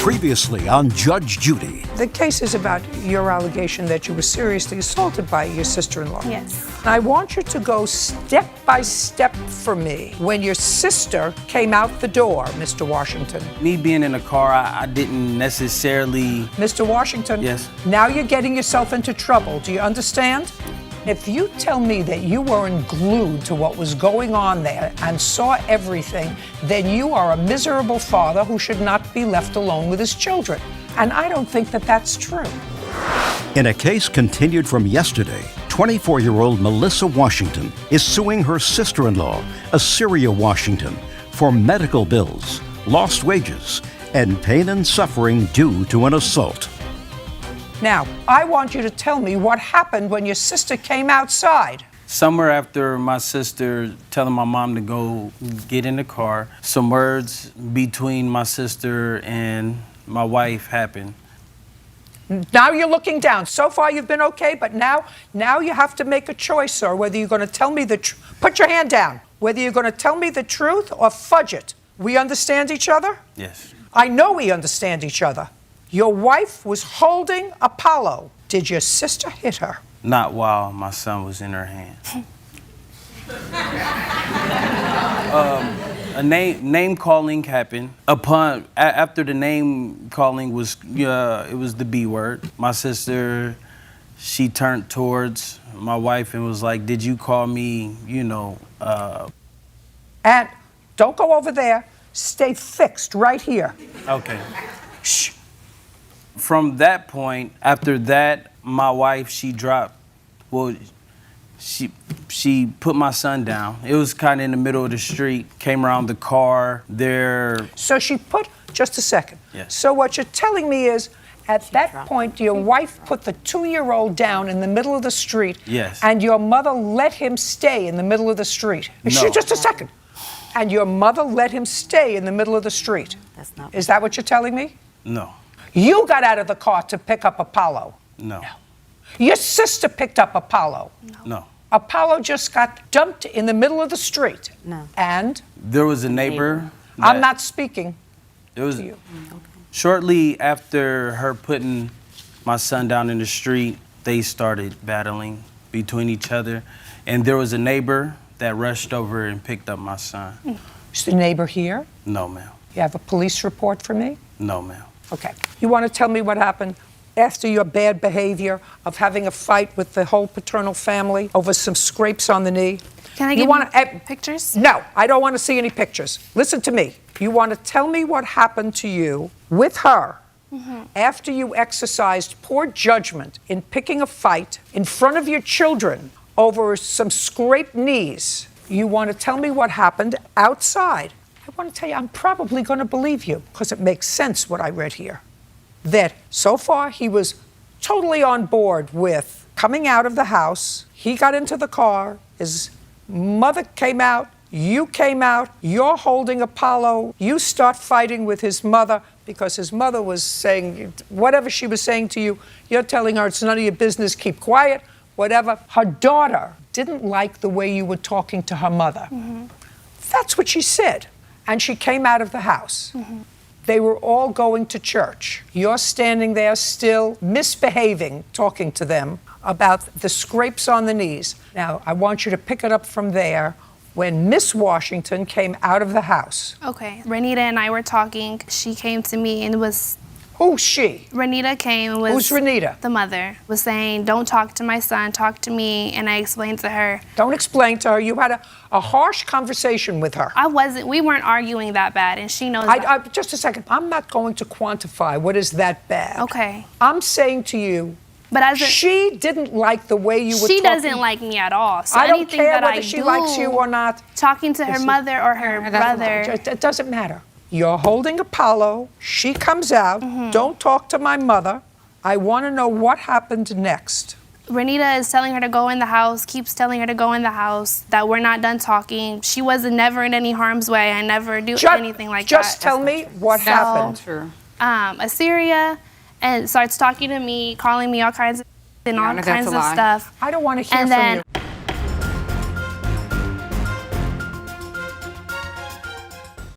Previously on Judge Judy. The case is about your allegation that you were seriously assaulted by your sister-in-law. Yes. I want you to go step by step for me when your sister came out the door, Mr. Washington. Me being in the car, I didn't necessarily... Mr. Washington? Yes. Now you're getting yourself into trouble. Do you understand? If you tell me that you weren't glued to what was going on there and saw everything, then you are a miserable father who should not be left alone with his children. And I don't think that that's true. In a case continued from yesterday, 24-year-old Melissa Washington is suing her sister-in-law, Assyria Washington, for medical bills, lost wages, and pain and suffering due to an assault. Now, I want you to tell me what happened when your sister came outside. Somewhere after my sister telling my mom to go get in the car, some words between my sister and my wife happened. Now you're looking down. So far you've been okay, but now you have to make a choice, sir, whether you're going to tell me the truth. Put your hand down. Whether you're going to tell me the truth or fudge it. We understand each other? Yes. I know we understand each other. Your wife was holding Apollo. Did your sister hit her? Not while my son was in her hand. A name calling happened. After the name calling was, it was the B word. My sister, she turned towards my wife and was like, "Did you call me, And don't go over there. Stay fixed right here. Okay. Shh. From that point, after that, my wife, she put my son down. It was kind of in the middle of the street, came around the car there. So just a second. Yes. So what you're telling me is, at that point, your wife put the 2-year-old down in the middle of the street. Yes. And your mother let him stay in the middle of the street. No. Just a second. And your mother let him stay in the middle of the street. That's not. Is that what you're telling me? No. You got out of the car to pick up Apollo. No. Your sister picked up Apollo. No. Apollo just got dumped in the middle of the street. No. And? There was a neighbor. I'm not speaking It was to you. shortly after her putting my son down in the street, they started battling between each other. And there was a neighbor that rushed over and picked up my son. Is the neighbor here? No, ma'am. You have a police report for me? No, ma'am. Okay. You want to tell me what happened after your bad behavior of having a fight with the whole paternal family over some scrapes on the knee? Can I give you pictures? No, I don't want to see any pictures. Listen to me. You want to tell me what happened to you with her after you exercised poor judgment in picking a fight in front of your children over some scraped knees. You want to tell me what happened outside. I want to tell you, I'm probably going to believe you because it makes sense what I read here. That so far he was totally on board with coming out of the house. He got into the car. His mother came out. You came out. You're holding Apollo. You start fighting with his mother because his mother was saying whatever she was saying to you. You're telling her it's none of your business. Keep quiet. Whatever. Her daughter didn't like the way you were talking to her mother. That's what she said. And she came out of the house. They were all going to church. You're standing there still misbehaving, talking to them about the scrapes on the knees. Now, I want you to pick it up from there when Miss Washington came out of the house. Okay. Renita and I were talking. She came to me and was... Who's she? Renita came and was... Who's Renita? The mother. Was saying, don't talk to my son, talk to me. And I explained to her. Don't explain to her. You had a harsh conversation with her. We weren't arguing that bad, and she knows that. Just a second. I'm not going to quantify what is that bad. Okay. I'm saying to you, but she didn't like the way you were talking. She doesn't like me at all. So I don't anything care that whether I she do, likes you or not. Talking to her mother or her brother. It doesn't matter. You're holding Apollo. She comes out. Don't talk to my mother. I want to know what happened next. Renita is telling her to go in the house, keeps telling her to go in the house, that we're not done talking. She wasn't never in any harm's way. I never do anything like that. Just tell me what happened. Assyria and starts talking to me, calling me all kinds of and all kinds of stuff. I don't want to hear and from then you.